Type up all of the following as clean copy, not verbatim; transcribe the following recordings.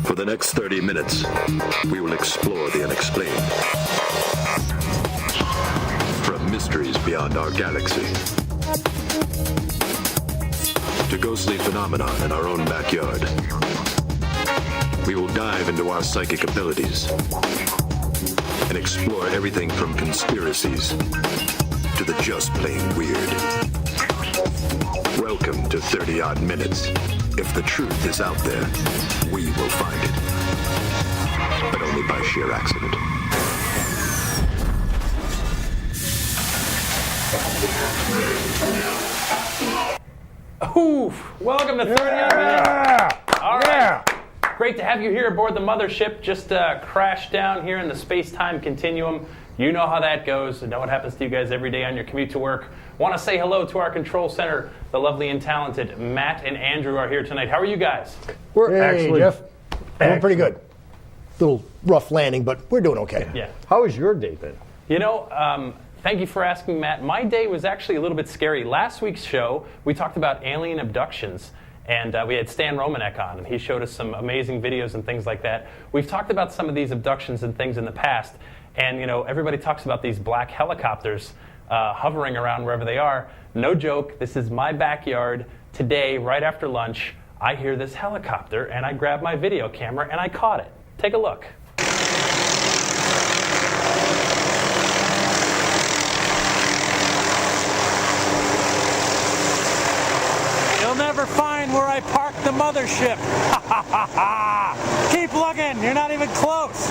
For the next 30 minutes, we will explore the unexplained. From mysteries beyond our galaxy to ghostly phenomena in our own backyard, we will dive into our psychic abilities and explore everything from conspiracies to the just plain weird. Welcome to 30-odd minutes. If the truth is out there, we will find it. But only by sheer accident. Oof! Welcome to 30-odd minutes. All right. Great to have you here aboard the mothership. Just crashed down here in the space-time continuum. You know how that goes. You know what happens to you guys every day on your commute to work. Want to say hello to our control center. The lovely and talented Matt and Andrew are here tonight. How are you guys? We're actually, Jeff, doing pretty good. Little rough landing, but we're doing okay. Yeah. How has your day been? You know, thank you for asking, Matt. My day was actually a little bit scary. Last week's show, we talked about alien abductions. And we had Stan Romanek on, and he showed us some amazing videos and things like that. We've talked about some of these abductions and things in the past, and you know, everybody talks about these black helicopters hovering around wherever they are. No joke, this is my backyard. Today, right after lunch, I hear this helicopter, and I grab my video camera, and I caught it. Take a look. Never find where I parked the mothership. Keep looking, you're not even close.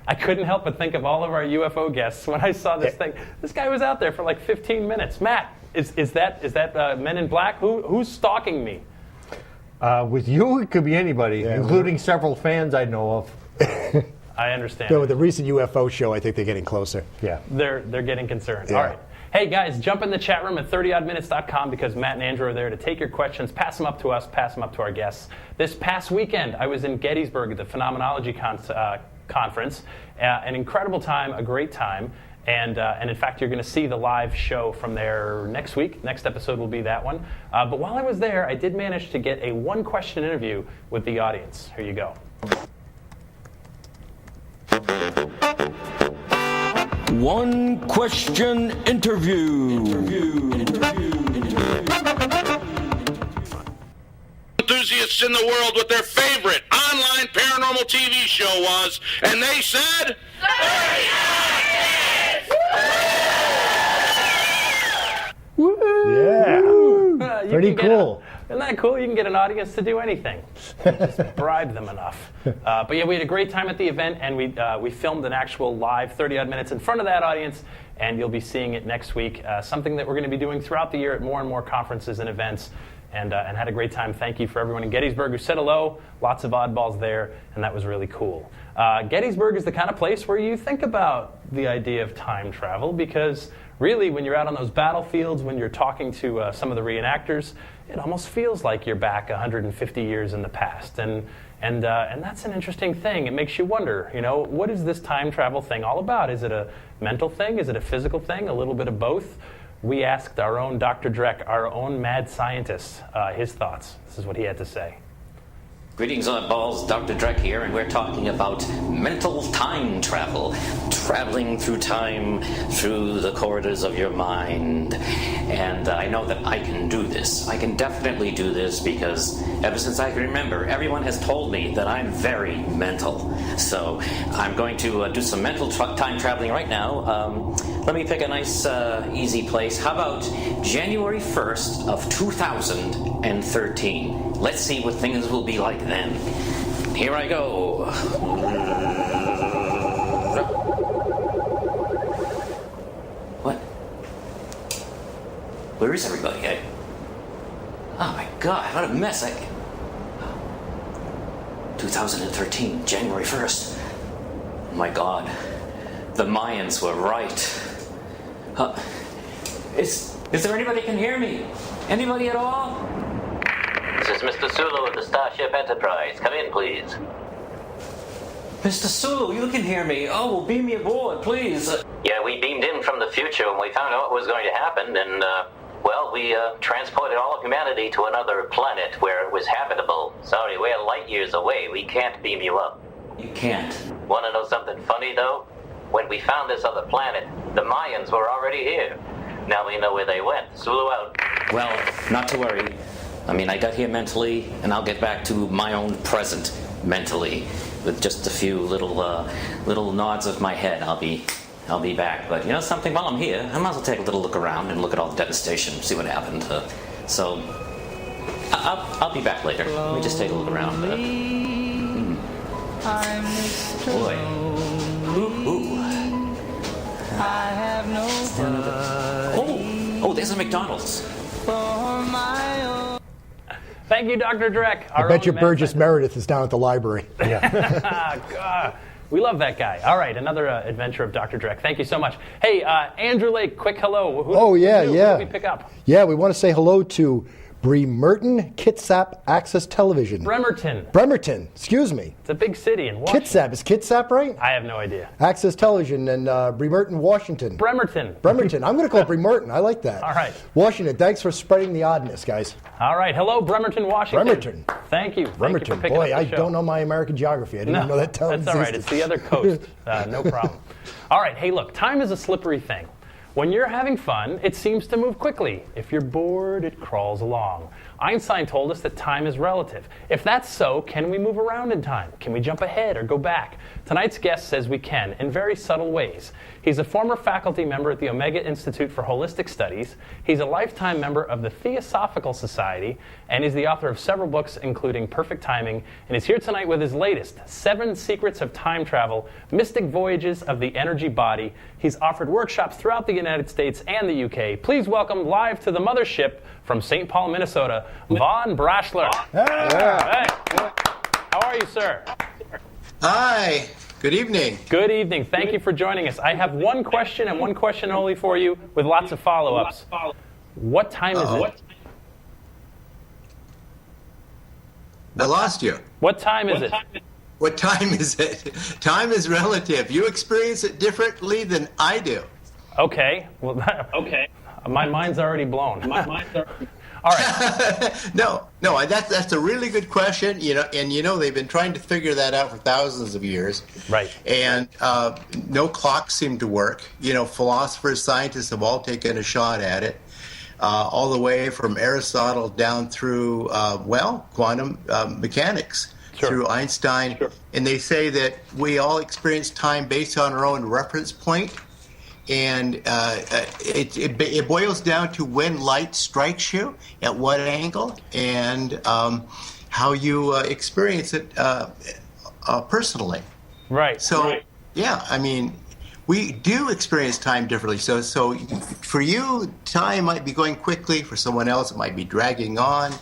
I couldn't help but think of all of our UFO guests when I saw this thing. This guy was out there for like 15 minutes. Matt, is that Men in Black? Who's stalking me? With you, it could be anybody, including several fans I know of. I understand. So with the recent UFO show, I think they're getting closer. Yeah. They're getting concerned. Yeah. All right. Hey, guys, jump in the chat room at 30oddminutes.com because Matt and Andrew are there to take your questions, pass them up to us, pass them up to our guests. This past weekend, I was in Gettysburg at the Phenomenology Conference. An incredible time, a great time. And in fact, you're going to see the live show from there next week. Next episode will be that one. But while I was there, I did manage to get a one-question interview with the audience. Here you go. One question interview. Enthusiasts in the world what their favorite online paranormal TV show was, and they said, Yeah. Pretty cool. Isn't that cool? You can get an audience to do anything. Just bribe them enough. But yeah, we had a great time at the event, and we filmed an actual live 30-odd minutes in front of that audience, and you'll be seeing it next week. Something that we're going to be doing throughout the year at more and more conferences and events, and had a great time. Thank you for everyone in Gettysburg who said hello. Lots of oddballs there, and that was really cool. Gettysburg is the kind of place where you think about the idea of time travel, because really, when you're out on those battlefields, when you're talking to some of the reenactors, it almost feels like you're back 150 years in the past. And that's an interesting thing. It makes you wonder, you know, what is this time travel thing all about? Is it a mental thing? Is it a physical thing? A little bit of both? We asked our own Dr. Dreck, our own mad scientist, his thoughts. This is what he had to say. Greetings, oddballs. Dr. Dreck here, and we're talking about mental time travel. Traveling through time, through the corridors of your mind. And I know that I can do this. I can definitely do this because ever since I can remember, everyone has told me that I'm very mental. So I'm going to do some mental time traveling right now. Let me pick a nice, easy place. How about January 1st of 2013? Let's see what things will be like then. Here I go. What? Where is everybody? Oh my God, what a mess. 2013, January 1st. Oh my God, the Mayans were right. Is there anybody can hear me? Anybody at all? This is Mr. Sulu of the Starship Enterprise. Come in, please. Mr. Sulu, you can hear me. Oh, well, beam me aboard, please. Yeah, we beamed in from the future when we found out what was going to happen, and Well, we transported all of humanity to another planet where it was habitable. Sorry, we're light years away. We can't beam you up. You can't. Want to know something funny, though? When we found this other planet, the Mayans were already here. Now we know where they went. Sulu out. Well, not to worry. I mean, I got here mentally, and I'll get back to my own present mentally. With just a few little nods of my head, I'll be back. But you know something? While I'm here, I might as well take a little look around and look at all the devastation, see what happened. So, I'll be back later. Let me just take a look around. Boy. Ooh. I have no Oh, there's a McDonald's. Thank you, Dr. Dreck. I bet you Burgess Meredith is down at the library. God, we love that guy. All right, another adventure of Dr. Dreck. Thank you so much. Hey, Andrew Lake, quick hello. Who did we pick up? Yeah, we want to say hello to Bremerton Kitsap Access Television. Bremerton, excuse me. It's a big city in Washington. Kitsap, is Kitsap right? I have no idea. Access Television in Bremerton, Washington. Bremerton. I'm going to call it Bremerton. I like that. All right. Washington, thanks for spreading the oddness, guys. All right, hello, Bremerton, Washington. Bremerton. Thank you. Bremerton. Thank you for picking up I the show. don't know my American geography. I didn't even know that town That's all right. It's the other coast. No problem. All right, hey, look, time is a slippery thing. When you're having fun, it seems to move quickly. If you're bored, it crawls along. Einstein told us that time is relative. If that's so, can we move around in time? Can we jump ahead or go back? Tonight's guest says we can, in very subtle ways. He's a former faculty member at the Omega Institute for Holistic Studies. He's a lifetime member of the Theosophical Society, and is the author of several books, including Perfect Timing, and is here tonight with his latest, 7 Secrets of Time Travel, Mystic Voyages of the Energy Body. He's offered workshops throughout the United States and the UK. Please welcome live to the mothership from St. Paul, Minnesota, Von Braschler. Hey. How are you, sir? Hi. Good evening. Good evening. Thank you for joining us. I have one question and one question only for you with lots of follow-ups. What time is it? I lost you. What time is it? What time is it? Time is relative. You experience it differently than I do. Okay. Well, okay. My mind's already blown. All right. No, that's a really good question. And they've been trying to figure that out for thousands of years. Right. And no clocks seem to work. Philosophers, scientists have all taken a shot at it, all the way from Aristotle down through quantum mechanics, through Einstein. Sure. And they say that we all experience time based on our own reference point. And it boils down to when light strikes you, at what angle, and how you experience it personally. Right. So, yeah, I mean, we do experience time differently. So for you, time might be going quickly. For someone else, it might be dragging on.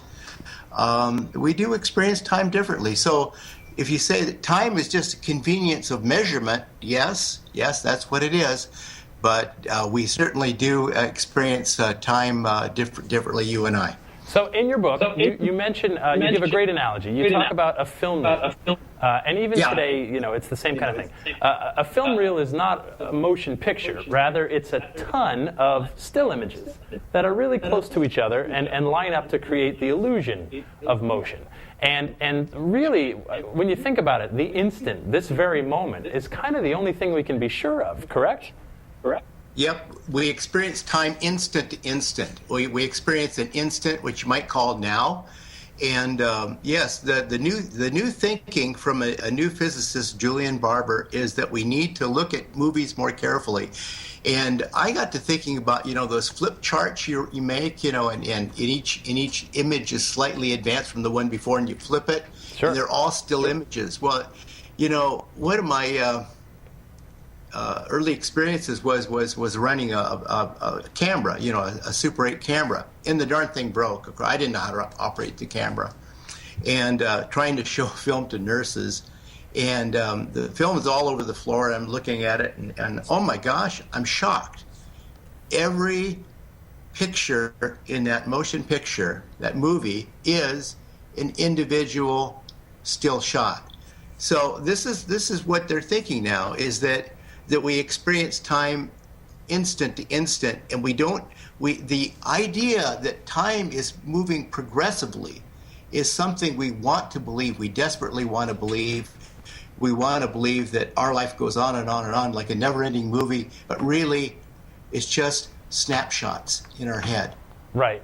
We do experience time differently. So if you say that time is just a convenience of measurement, yes, that's what it is. But we certainly do experience time differently, you and I. So in your book, you mention, you give a great analogy. You talk about a film reel. And even today, it's the same kind of thing. A film reel is not a motion picture. Rather, it's a ton of still images that are really close to each other and line up to create the illusion of motion. And really, when you think about it, the instant, this very moment, is kind of the only thing we can be sure of, correct? Correct. Yep, we experience time instant to instant. We experience an instant, which you might call now, and yes, the new thinking from a new physicist, Julian Barber, is that we need to look at movies more carefully. And I got to thinking about those flip charts you make, and each image is slightly advanced from the one before, and you flip it, and they're all still images. Well, one of my early experiences was running a camera, a Super 8 camera, and the darn thing broke. I didn't know how to operate the camera, and trying to show film to nurses, and the film is all over the floor. And I'm looking at it, and oh my gosh, I'm shocked. Every picture in that motion picture, that movie, is an individual still shot. So this is what they're thinking now, is that we experience time instant to instant, and the idea that time is moving progressively is something we want to believe. We desperately want to believe. We want to believe that our life goes on and on and on like a never-ending movie, but really it's just snapshots in our head. Right.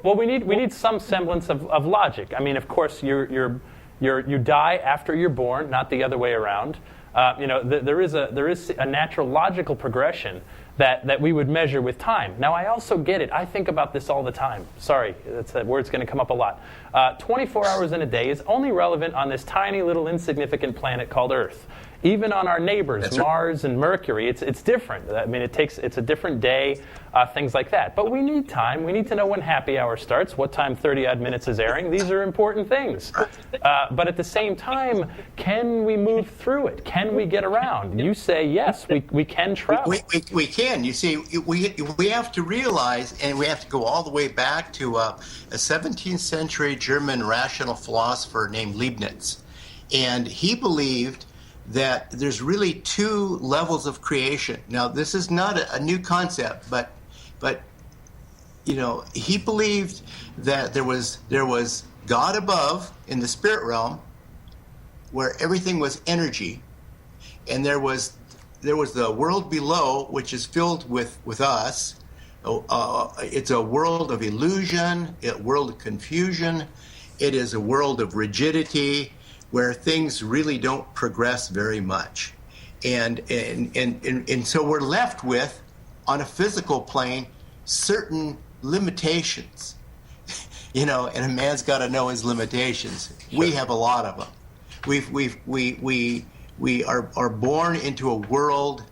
Well, we need some semblance of logic. I mean, of course, you die after you're born, not the other way around. There is a natural logical progression that we would measure with time. Now, I also get it. I think about this all the time. Sorry, that's a word's going to come up a lot. 24 hours in a day is only relevant on this tiny little insignificant planet called Earth. Even on our neighbors, that's Mars and Mercury, it's different. I mean, it's a different day, things like that. But we need time. We need to know when happy hour starts, what time 30-odd minutes is airing. These are important things. But at the same time, can we move through it? Can we get around? You say yes, we can travel. We can. You see, we have to realize, and we have to go all the way back to a 17th century German rational philosopher named Leibniz. And he believed that there's really two levels of creation. Now, this is not a new concept, but he believed that there was God above in the spirit realm, where everything was energy, and there was the world below, which is filled with us. It's a world of illusion, a world of confusion. It is a world of rigidity, where things really don't progress very much. And so we're left with, on a physical plane, certain limitations. And a man's got to know his limitations. Sure. We have a lot of them. We are born into a world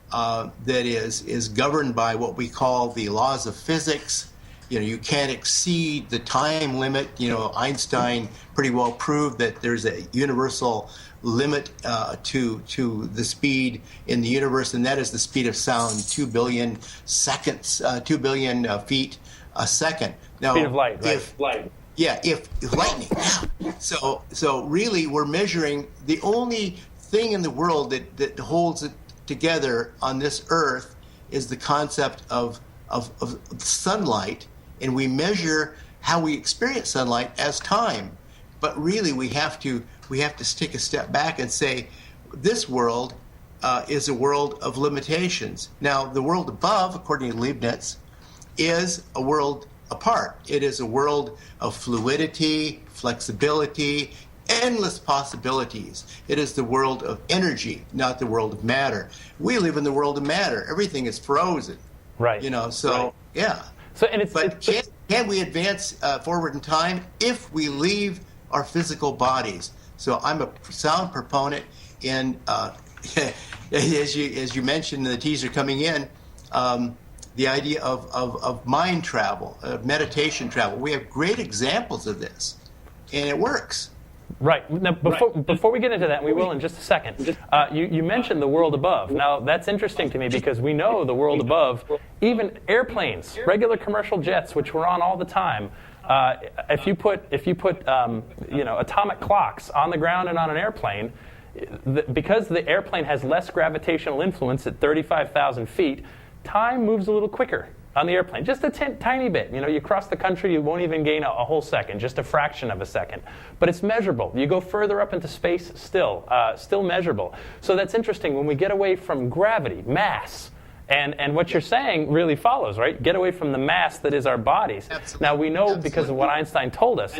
that is governed by what we call the laws of physics. You can't exceed the time limit. Einstein pretty well proved that there's a universal limit to the speed in the universe, and that is the speed of sound, 2 billion seconds, 2 billion feet a second. Now, speed of light, right? If lightning. So really, we're measuring the only thing in the world that holds it together on this earth is the concept of sunlight. And we measure how we experience sunlight as time. But really, we have to take a step back and say, this world is a world of limitations. Now, the world above, according to Leibniz, is a world apart. It is a world of fluidity, flexibility, endless possibilities. It is the world of energy, not the world of matter. We live in the world of matter. Everything is frozen. Right. Yeah. Can we advance forward in time if we leave our physical bodies? So I'm a sound proponent in, as you mentioned in the teaser coming in, the idea of mind travel, meditation travel. We have great examples of this, and it works. Right. Now, before we get into that, we will in just a second. You mentioned the world above. Now, that's interesting to me because we know the world above, even airplanes, regular commercial jets, which we're on all the time. If you put atomic clocks on the ground and on an airplane, because the airplane has less gravitational influence at 35,000 feet, time moves a little quicker on the airplane, just a tiny bit. You cross the country, you won't even gain a whole second, just a fraction of a second. But it's measurable. You go further up into space, still measurable. So that's interesting. When we get away from gravity, mass, and what you're saying really follows, right? Get away from the mass that is our bodies. Absolutely. Now, we know because of what Einstein told us,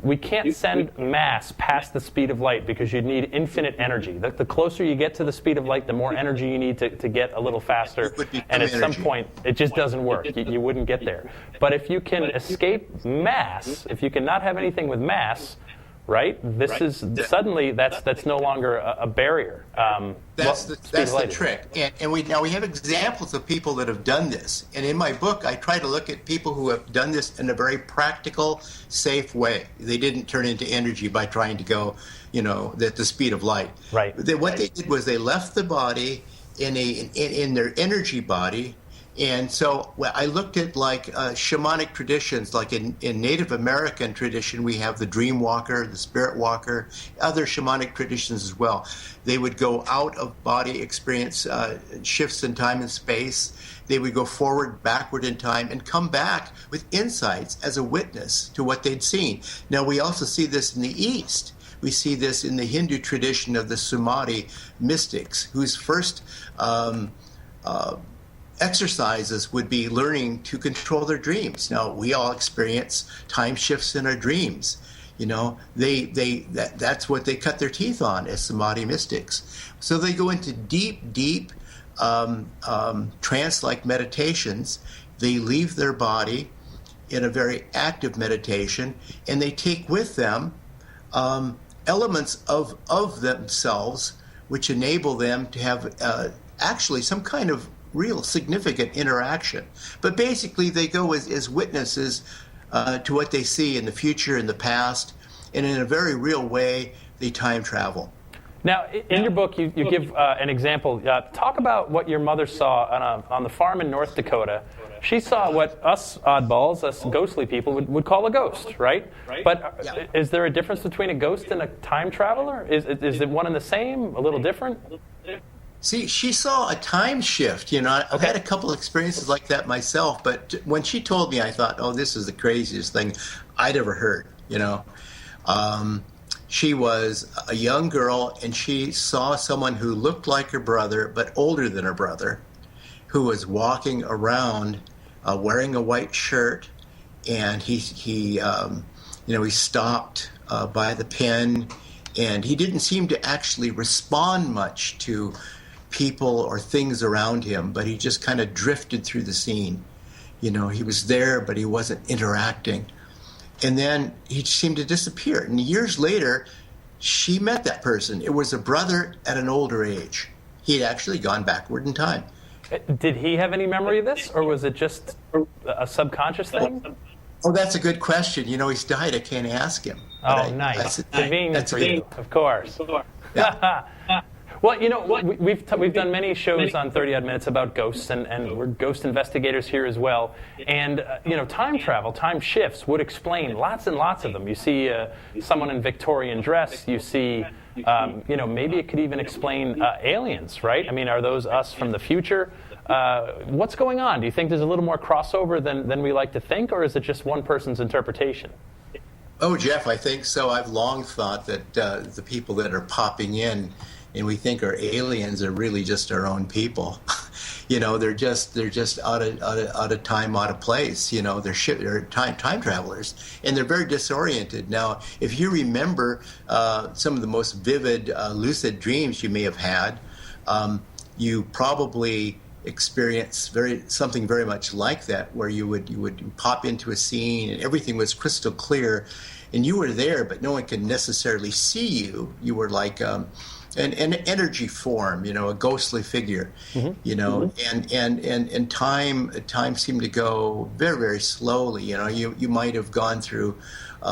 we can't send mass past the speed of light because you'd need infinite energy. The closer you get to the speed of light, the more energy you need to get a little faster. And at some point, it just doesn't work. You wouldn't get there. But if you can escape mass, if you can not have anything with mass, right? Suddenly that's no longer a barrier. That's the trick. And we have examples of people that have done this. And in my book, I try to look at people who have done this in a very practical, safe way. They didn't turn into energy by trying to go, at the speed of light. Right. What they did was they left the body in their energy body, And so I looked at like shamanic traditions, like in Native American tradition, we have the dream walker, the spirit walker, other shamanic traditions as well. They would go out of body experience shifts in time and space. They would go forward, backward in time, and come back with insights as a witness to what they'd seen. Now, we also see this in the East. We see this in the Hindu tradition of the Samadhi mystics, whose first exercises would be learning to control their dreams. Now, we all experience time shifts in our dreams. You know, that's what they cut their teeth on as Samadhi mystics. So they go into deep trance-like meditations. They leave their body in a very active meditation, and they take with them elements of themselves, which enable them to have actually some kind of real significant interaction. But basically, they go as witnesses to what they see in the future, in the past, and in a very real way, they time travel. Now, in your book, you give an example. Talk about what your mother saw on the farm in North Dakota. She saw what us oddballs, us ghostly people, would call a ghost, right? But is there a difference between a ghost and a time traveler? Is it one and the same, a little different? See, she saw a time shift. You know, I've had a couple experiences like that myself, but when she told me, I thought, oh, this is the craziest thing I'd ever heard, you know. She was a young girl, and she saw someone who looked like her brother, but older than her brother, who was walking around wearing a white shirt, and he stopped by the pen, and he didn't seem to actually respond much to people or things around him, but he just kind of drifted through the scene. You know, he was there, but he wasn't interacting. And then he seemed to disappear. And years later, she met that person. It was a brother at an older age. He had actually gone backward in time. Did he have any memory of this, or was it just a subconscious thing? Oh, that's a good question. You know, he's died. I can't ask him. Oh, nice. Convenient for you, of course. Yeah. Well, you know, we've done many shows on 30 Odd Minutes about ghosts, and we're ghost investigators here as well. And, time travel, time shifts would explain lots and lots of them. You see someone in Victorian dress. You see, maybe it could even explain aliens, right? I mean, are those us from the future? What's going on? Do you think there's a little more crossover than we like to think, or is it just one person's interpretation? Oh, Jeff, I think so. I've long thought that the people that are popping in and we think are aliens are really just our own people. You know, they're just out of time, out of place. You know, they're time travelers, and they're very disoriented. Now, if you remember some of the most vivid lucid dreams you may have had, you probably experience something very much like that, where you would pop into a scene and everything was crystal clear, and you were there, but no one could necessarily see you. You were like an energy form, you know, a ghostly figure, you know, and time seemed to go very, very slowly. You know, you might have gone through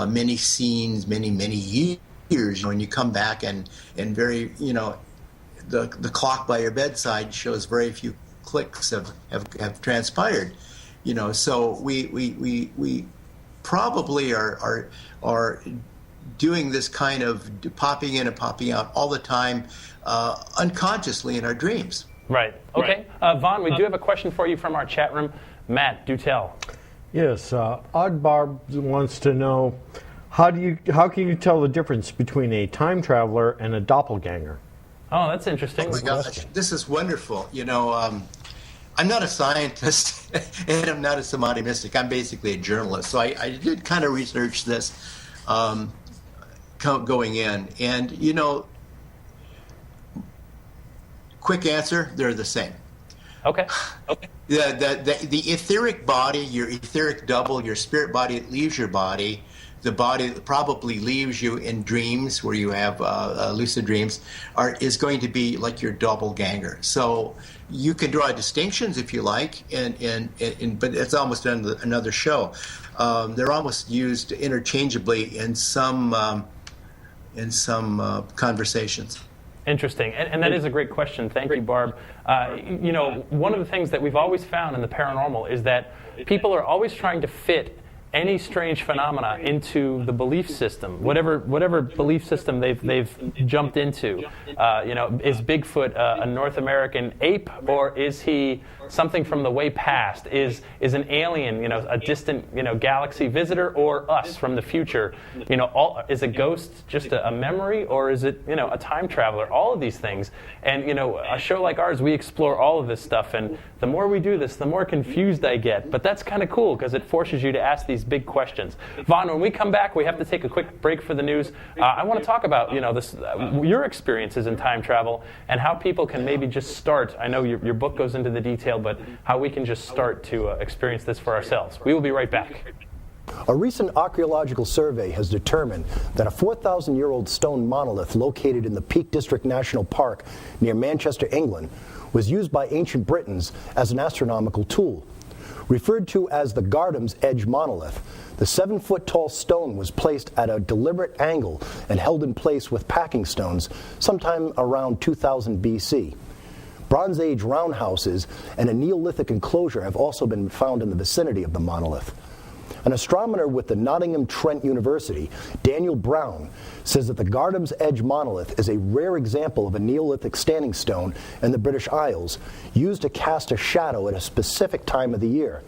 many scenes, many years, you know, and you come back and very, you know, the clock by your bedside shows very few clicks have transpired, you know. So we probably are doing this kind of popping in and popping out all the time, unconsciously in our dreams. Right. Okay. Vaughn, we do have a question for you from our chat room. Matt, do tell. Yes. Odd Barb wants to know, how can you tell the difference between a time traveler and a doppelganger? Oh, that's interesting. Oh my gosh, this is wonderful. You know, I'm not a scientist and I'm not a Samadhi mystic. I'm basically a journalist. So I did kind of research this going in. And, you know, quick answer, they're the same. Okay. The etheric body, your etheric double, your spirit body, it leaves your body. The body that probably leaves you in dreams, where you have lucid dreams, is going to be like your doppelganger. So you can draw distinctions if you like, but it's almost another show. They're almost used interchangeably in some conversations. Interesting, and that is a great question. Thank you, Barb. One of the things that we've always found in the paranormal is that people are always trying to fit any strange phenomena into the belief system, whatever belief system they've jumped into. Is Bigfoot a North American ape, or is he something from the way past? Is an alien, a distant, galaxy visitor, or us from the future? Is a ghost just a memory, or is it, a time traveler? All of these things, and a show like ours, we explore all of this stuff, and the more we do this, the more confused I get. But that's kind of cool because it forces you to ask these big questions. Vaughn, when we come back, we have to take a quick break for the news. I want to talk about your experiences in time travel and how people can maybe just start. I know your book goes into the detail, but how we can just start to experience this for ourselves. We will be right back. A recent archaeological survey has determined that a 4,000-year-old stone monolith located in the Peak District National Park near Manchester, England, was used by ancient Britons as an astronomical tool. Referred to as the Gardam's Edge monolith, the 7-foot-tall stone was placed at a deliberate angle and held in place with packing stones sometime around 2000 BC. Bronze Age roundhouses and a Neolithic enclosure have also been found in the vicinity of the monolith. An astronomer with the Nottingham Trent University, Daniel Brown, says that the Gardam's Edge monolith is a rare example of a Neolithic standing stone in the British Isles, used to cast a shadow at a specific time of the year.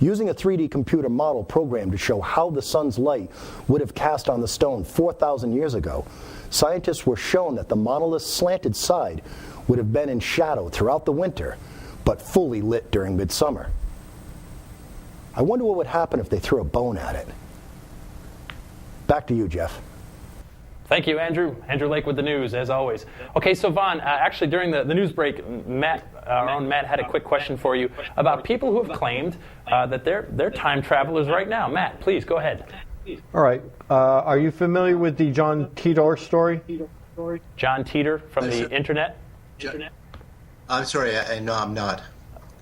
Using a 3D computer model program to show how the sun's light would have cast on the stone 4,000 years ago, scientists were shown that the monolith's slanted side would have been in shadow throughout the winter, but fully lit during midsummer. I wonder what would happen if they threw a bone at it. Back to you, Jeff. Thank you, Andrew. Andrew Lake with the news, as always. Okay, so Vaughn, actually during the news break, our own Matt had a quick question for you about people who have claimed that they're time travelers right now. Matt, please, go ahead. All right. Are you familiar with the John Titor story? John Titor from the internet? I'm sorry, no, I'm not.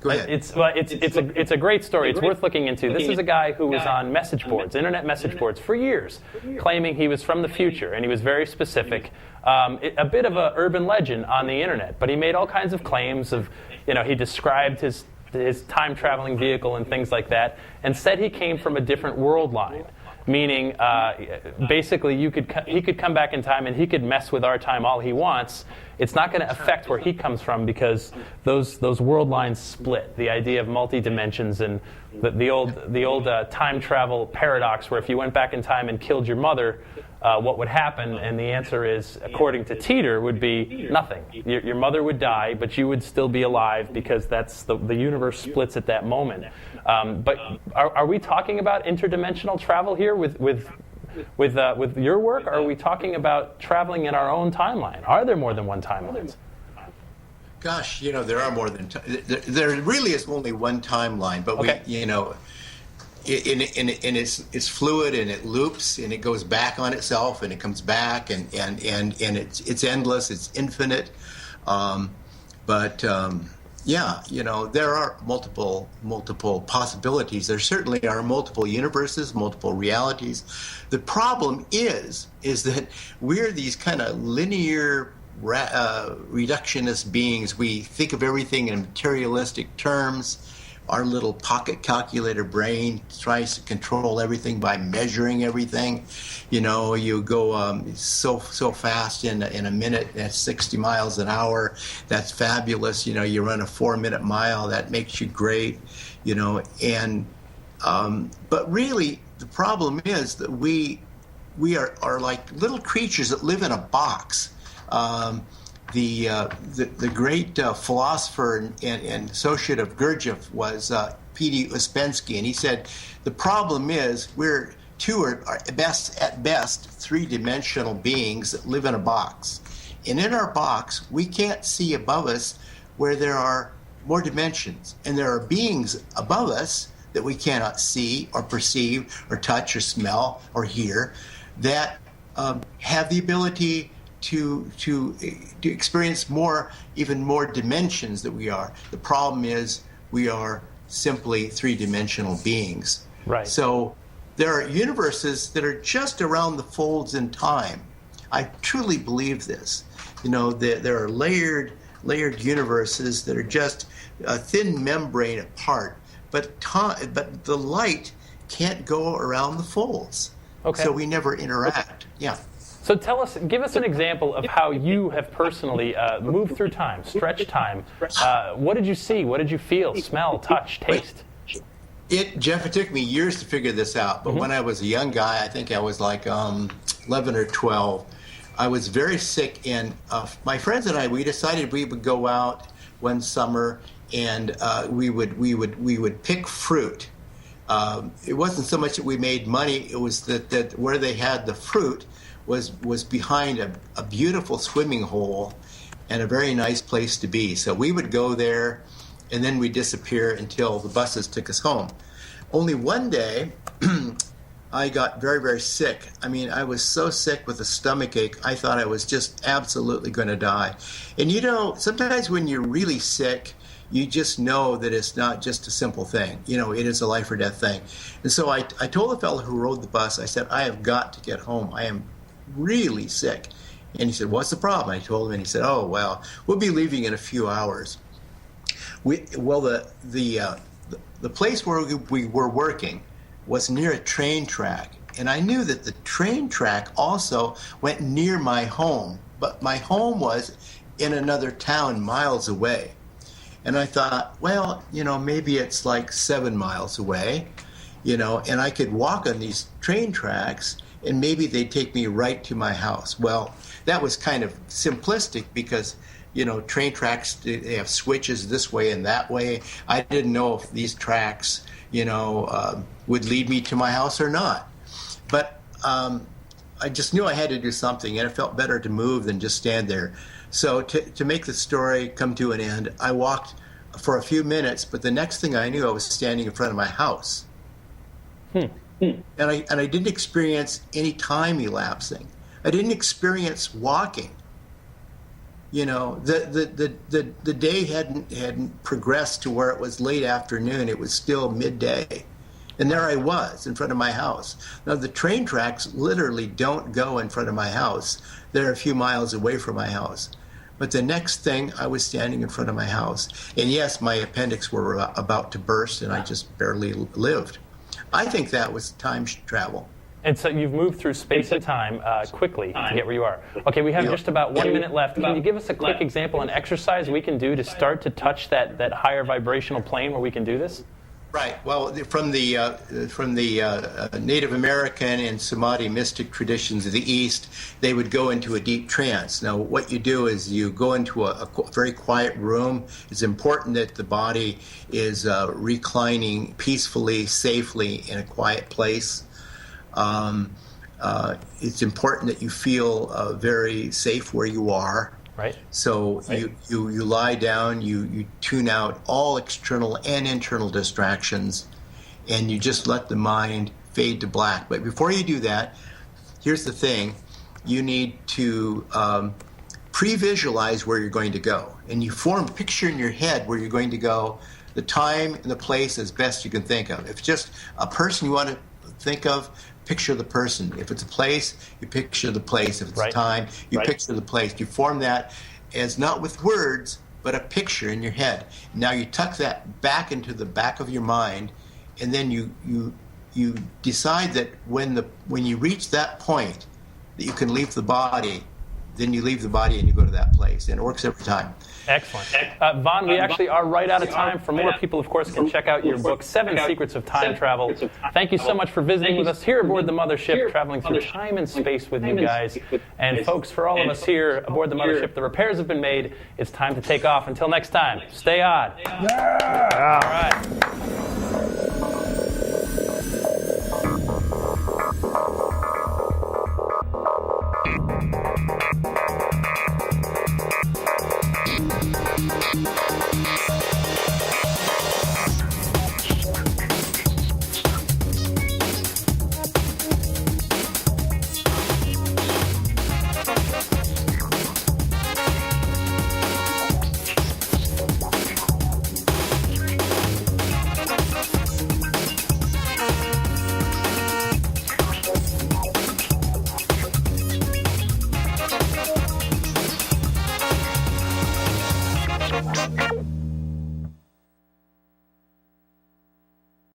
Go ahead. It's a great story. It's worth looking into. This is a guy who was on message boards, internet message boards, for years, claiming he was from the future, and he was very specific. A bit of an urban legend on the internet, but he made all kinds of claims of, he described his time-traveling vehicle and things like that, and said he came from a different world line. Meaning, basically, he could come back in time and he could mess with our time all he wants. It's not going to affect where he comes from because those world lines split. The idea of multi-dimensions and the old time travel paradox, where if you went back in time and killed your mother, what would happen? And the answer is, according to Titor, would be nothing. Your mother would die, but you would still be alive because that's the universe splits at that moment. But are we talking about interdimensional travel here with your work? Or are we talking about traveling in our own timeline? Are there more than one timeline? Gosh, there are more than there really is only one timeline, but okay. It's fluid and it loops and it goes back on itself and it comes back and it's endless, it's infinite. There are multiple possibilities. There certainly are multiple universes, multiple realities. The problem is that we're these kind of linear reductionist beings. We think of everything in materialistic terms. Our little pocket calculator brain tries to control everything by measuring everything. You go so fast in a minute at 60 miles an hour. That's fabulous. You run a 4-minute mile. That makes you great. But really, the problem is that we are like little creatures that live in a box. The great philosopher and associate of Gurdjieff was P.D. Ouspensky, and he said the problem is we're at best three-dimensional beings that live in a box, and in our box we can't see above us where there are more dimensions, and there are beings above us that we cannot see or perceive or touch or smell or hear that have the ability to experience even more dimensions than we are. The problem is we are simply three-dimensional beings. Right. So there are universes that are just around the folds in time. I truly believe this. There are layered universes that are just a thin membrane apart, but the light can't go around the folds. Okay. So we never interact. Yeah. So give us an example of how you have personally moved through time, stretched time. What did you see? What did you feel, smell, touch, taste? Jeff, it took me years to figure this out, but when I was a young guy, I think I was like 11 or 12, I was very sick, and my friends and I, we decided we would go out one summer and we would pick fruit. It wasn't so much that we made money, it was that where they had the fruit was behind a beautiful swimming hole and a very nice place to be. So we would go there, and then we'd disappear until the buses took us home. Only one day, I got very, very sick. I mean, I was so sick with a stomach ache, I thought I was just absolutely going to die. And sometimes when you're really sick, you just know that it's not just a simple thing. It is a life or death thing. And so I told the fellow who rode the bus, I said, I have got to get home. I am really sick. And he said, what's the problem? I told him, and he said, oh, well, we'll be leaving in a few hours. The place where we were working was near a train track. And I knew that the train track also went near my home. But my home was in another town miles away. And I thought, well, maybe it's like 7 miles away, and I could walk on these train tracks and maybe they'd take me right to my house. Well, that was kind of simplistic because, train tracks, they have switches this way and that way. I didn't know if these tracks, would lead me to my house or not. But I just knew I had to do something, and it felt better to move than just stand there. So to make the story come to an end, I walked for a few minutes, but the next thing I knew, I was standing in front of my house. And I didn't experience any time elapsing. I didn't experience walking. The day hadn't progressed to where it was late afternoon. It was still midday. And there I was in front of my house. Now, the train tracks literally don't go in front of my house. They're a few miles away from my house. But the next thing, I was standing in front of my house. And yes, my appendix were about to burst, and I just barely lived. I think that was time travel. And so you've moved through space and time quickly to get where you are. Okay, we have just about 1 minute left. Can you give us a quick example, an exercise we can do to start to touch that higher vibrational plane where we can do this? Right. Well, from the Native American and Samadhi mystic traditions of the East, they would go into a deep trance. Now, what you do is you go into a very quiet room. It's important that the body is reclining peacefully, safely in a quiet place. It's important that you feel very safe where you are. Right. So you lie down, you tune out all external and internal distractions, and you just let the mind fade to black. But before you do that, here's the thing. You need to pre-visualize where you're going to go. And you form a picture in your head where you're going to go, the time and the place as best you can think of. If it's just a person you want to think of, picture the person. If it's a place, you picture the place. If it's a time, you picture the place. You form that as not with words, but a picture in your head. Now you tuck that back into the back of your mind, and then you decide that when you reach that point that you can leave the body, then you leave the body and you go to that place. And it works every time. Excellent. Vaughn, we actually are right out of time. For more people, of course, can check out your book, 7 Secrets of Time Travel. Thank you so much for visiting with us here aboard the Mothership, traveling through time and space with you guys. And folks, for all of us here aboard the Mothership, the repairs have been made. It's time to take off. Until next time, stay odd. Yeah. All right.